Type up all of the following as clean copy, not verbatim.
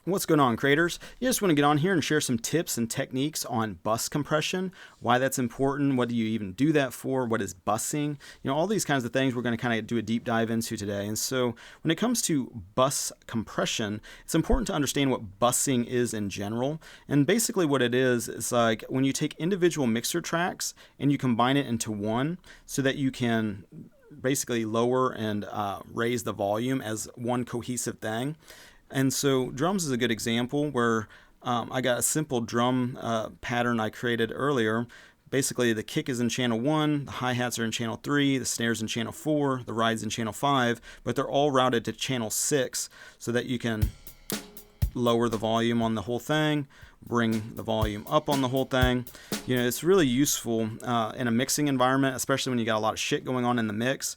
What's going on, creators? You just want to get on here and share some tips and techniques on bus compression, why that's important, what do you even do that for, what is busing, all these kinds of things we're going to kind of do a deep dive into today. And so when it comes to bus compression, it's important to understand what busing is in general. And basically what it is like when you take individual mixer tracks and you combine it into one so that you can basically lower and raise the volume as one cohesive thing. And so drums is a good example where I got a simple drum pattern I created earlier. Basically, the kick is in channel 1, the hi-hats are in channel 3, the snares in channel 4, the rides in channel 5, but they're all routed to channel 6 so that you can lower the volume on the whole thing, bring the volume up on the whole thing. It's really useful in a mixing environment, especially when you got a lot of shit going on in the mix.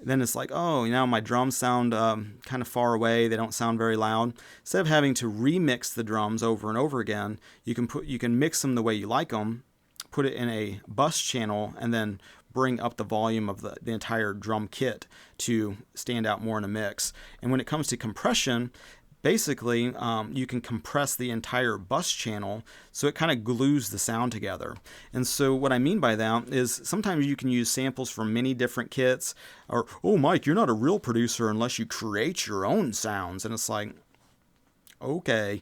Then it's like, oh, now my drums sound kind of far away. They don't sound very loud. Instead of having to remix the drums over and over again, you can mix them the way you like them, put it in a bus channel, and then bring up the volume of the entire drum kit to stand out more in a mix. And when it comes to compression, basically, you can compress the entire bus channel so it kind of glues the sound together. And so what I mean by that is sometimes you can use samples from many different kits, or, oh, Mike, you're not a real producer unless you create your own sounds. And it's like, okay,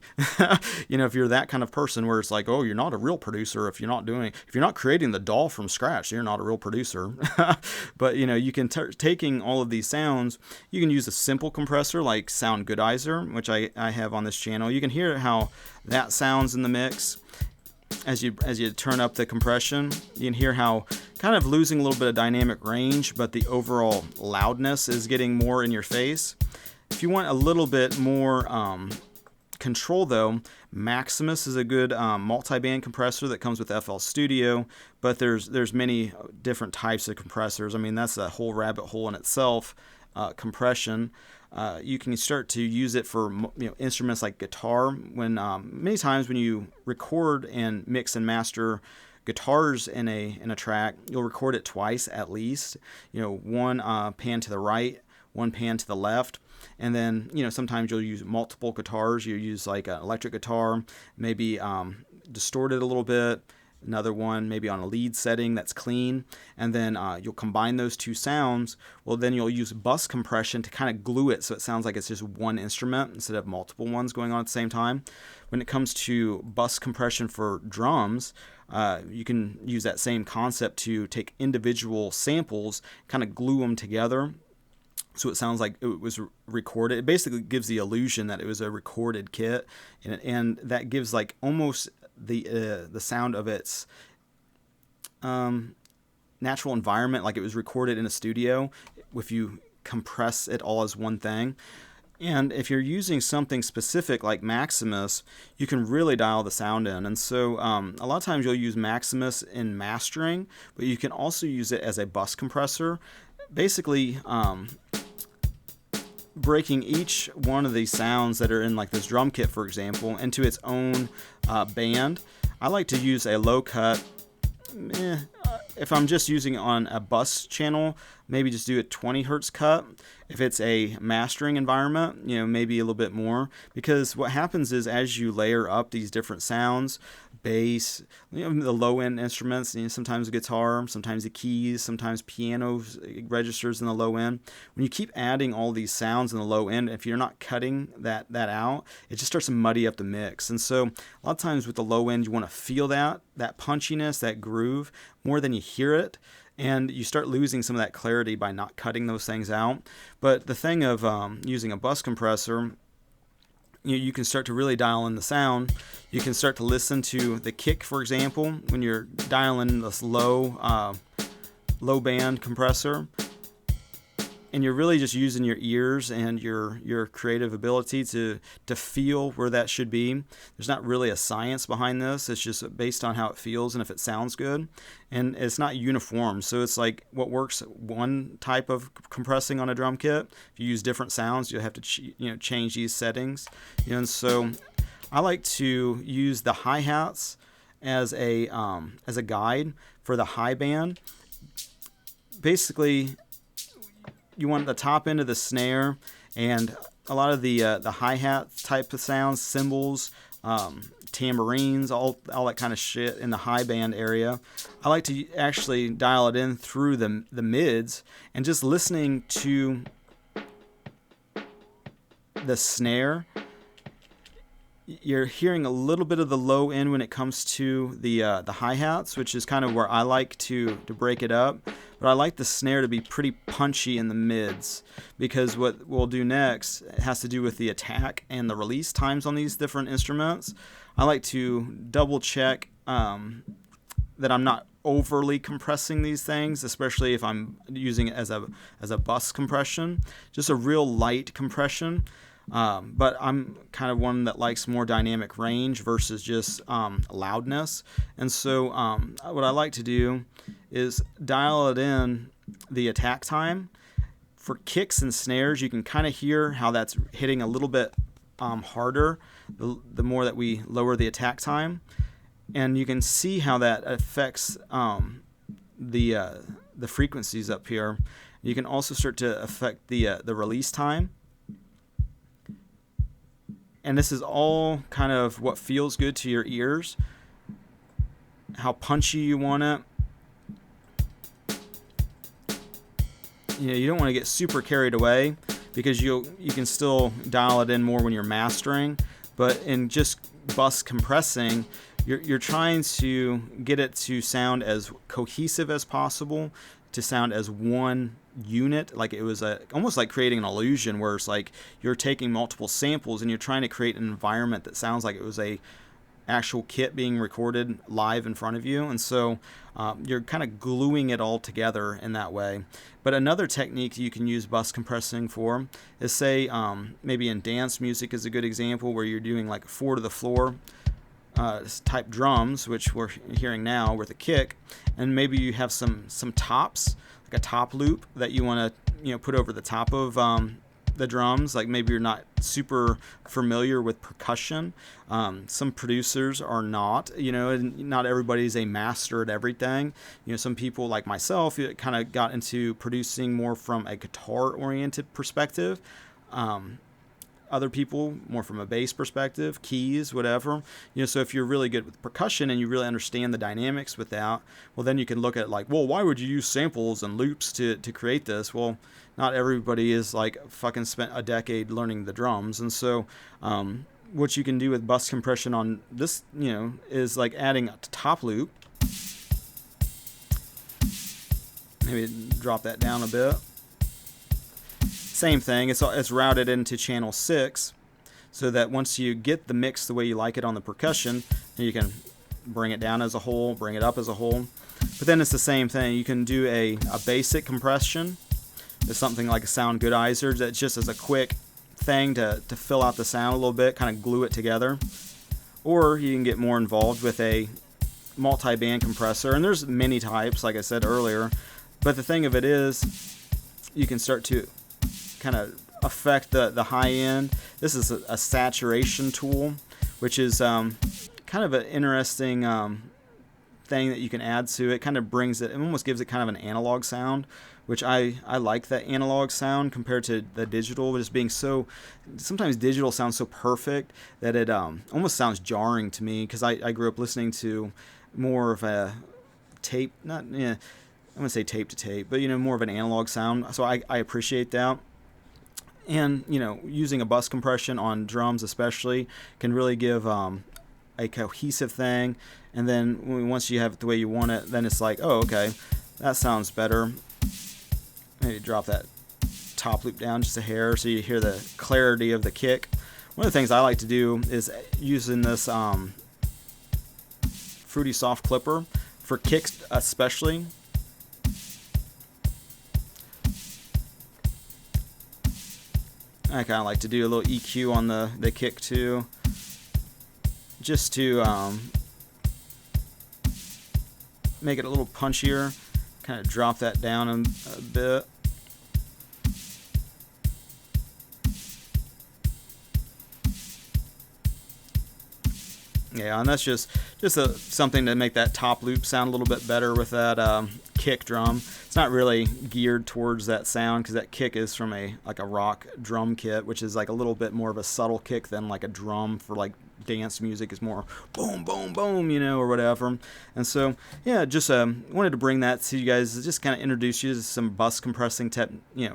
if you're that kind of person where it's like, oh, you're not a real producer if you're not creating the DAW from scratch, you're not a real producer. But you can taking all of these sounds, you can use a simple compressor like Sound Goodizer, which I have on this channel. You can hear how that sounds in the mix. As you turn up the compression, you can hear how kind of losing a little bit of dynamic range, but the overall loudness is getting more in your face. If you want a little bit more control, though, Maximus is a good multi-band compressor that comes with FL Studio, but there's many different types of compressors. I mean, that's a whole rabbit hole in itself. Compression, you can start to use it for instruments like guitar. When many times when you record and mix and master guitars in a track, you'll record it twice at least. One pan to the right, one pan to the left. And then, sometimes you'll use multiple guitars. You use like an electric guitar, maybe distort it a little bit. Another one maybe on a lead setting that's clean. And then you'll combine those two sounds. Well, then you'll use bus compression to kind of glue it so it sounds like it's just one instrument instead of multiple ones going on at the same time. When it comes to bus compression for drums, you can use that same concept to take individual samples, kind of glue them together, so it sounds like it was recorded. It basically gives the illusion that it was a recorded kit, and that gives like almost the sound of its natural environment, like it was recorded in a studio if you compress it all as one thing. And if you're using something specific like Maximus, you can really dial the sound in. And so a lot of times you'll use Maximus in mastering, but you can also use it as a bus compressor. Basically, breaking each one of these sounds that are in like this drum kit, for example, into its own band. I like to use a low cut. If I'm just using it on a bus channel, maybe just do a 20 hertz cut. If it's a mastering environment, maybe a little bit more, because what happens is as you layer up these different sounds, bass, the low end instruments, sometimes the guitar, sometimes the keys, sometimes piano registers in the low end. When you keep adding all these sounds in the low end, if you're not cutting that out, it just starts to muddy up the mix. And so a lot of times with the low end, you want to feel that punchiness, that groove more than you hear it. And you start losing some of that clarity by not cutting those things out. But the thing of using a bus compressor, you can start to really dial in the sound. You can start to listen to the kick, for example, when you're dialing this low band compressor. And you're really just using your ears and your creative ability to feel where that should be. There's not really a science behind this. It's just based on how it feels and if it sounds good. And it's not uniform. So it's like what works one type of compressing on a drum kit. If you use different sounds, you'll have to change these settings. And so I like to use the hi-hats as a guide for the high band. Basically, you want the top end of the snare and a lot of the hi-hat type of sounds, cymbals, tambourines, all that kind of shit in the high band area. I like to actually dial it in through the mids, and just listening to the snare, you're hearing a little bit of the low end when it comes to the hi-hats, which is kind of where I like to break it up. But I like the snare to be pretty punchy in the mids, because what we'll do next has to do with the attack and the release times on these different instruments. I like to double check that I'm not overly compressing these things, especially if I'm using it as a bus compression, just a real light compression. But I'm kind of one that likes more dynamic range versus just loudness. And so what I like to do is dial it in the attack time. For kicks and snares, you can kind of hear how that's hitting a little bit harder the more that we lower the attack time. And you can see how that affects the frequencies up here. You can also start to affect the release time. And this is all kind of what feels good to your ears, how punchy you want it. You don't want to get super carried away, because you can still dial it in more when you're mastering. But in just bus compressing, you're trying to get it to sound as cohesive as possible, to sound as one unit, like it was almost like creating an illusion where it's like you're taking multiple samples and you're trying to create an environment that sounds like it was a actual kit being recorded live in front of you. And so you're kind of gluing it all together in that way. But another technique you can use bus compressing for is, say, maybe in dance music is a good example, where you're doing like 4 to the floor type drums, which we're hearing now with a kick, and maybe you have some tops, like a top loop that you want to put over the top of the drums. Like maybe you're not super familiar with percussion. Some producers are not, and not everybody's a master at everything. Some people like myself kind of got into producing more from a guitar oriented perspective. Other people more from a bass perspective, keys, whatever. So if you're really good with percussion and you really understand the dynamics with that, well, then you can look at like, well, why would you use samples and loops to create this? Well, not everybody is like fucking spent a decade learning the drums. And so what you can do with bus compression on this, is like adding a top loop. Maybe drop that down a bit. Same thing, it's routed into channel 6, so that once you get the mix the way you like it on the percussion, you can bring it down as a whole, bring it up as a whole. But then it's the same thing. You can do a basic compression. It's something like a Sound Goodizer that's just as a quick thing to fill out the sound a little bit, kind of glue it together. Or you can get more involved with a multi-band compressor, and there's many types, like I said earlier. But the thing of it is, you can start to kind of affect the high end. This is a saturation tool, which is kind of an interesting thing that you can add to it. Kind of brings it almost gives it kind of an analog sound, which I like that analog sound compared to the digital, just being so, sometimes digital sounds so perfect that it almost sounds jarring to me, because I grew up listening to more of a tape, not, I wouldn't say tape to tape, but more of an analog sound. So I appreciate that. And, using a bus compression on drums especially can really give a cohesive thing. And then once you have it the way you want it, then it's like, oh, okay, that sounds better. Maybe drop that top loop down just a hair so you hear the clarity of the kick. One of the things I like to do is using this Fruity Soft Clipper for kicks especially. I kind of like to do a little EQ on the kick too, just to make it a little punchier. Kind of drop that down a bit. Yeah, and that's just something to make that top loop sound a little bit better with that kick drum. It's not really geared towards that sound because that kick is from a rock drum kit, which is like a little bit more of a subtle kick than like a drum for like dance music is more boom, boom, boom, or whatever. And so, yeah, just wanted to bring that to you guys, just kind of introduce you to some bus compressing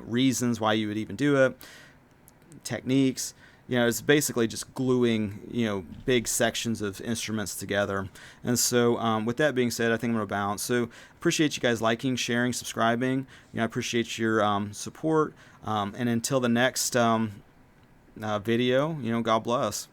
reasons why you would even do it, techniques. It's basically just gluing, big sections of instruments together. And so with that being said, I think I'm going to bounce. So appreciate you guys liking, sharing, subscribing. I appreciate your support. And until the next video, God bless.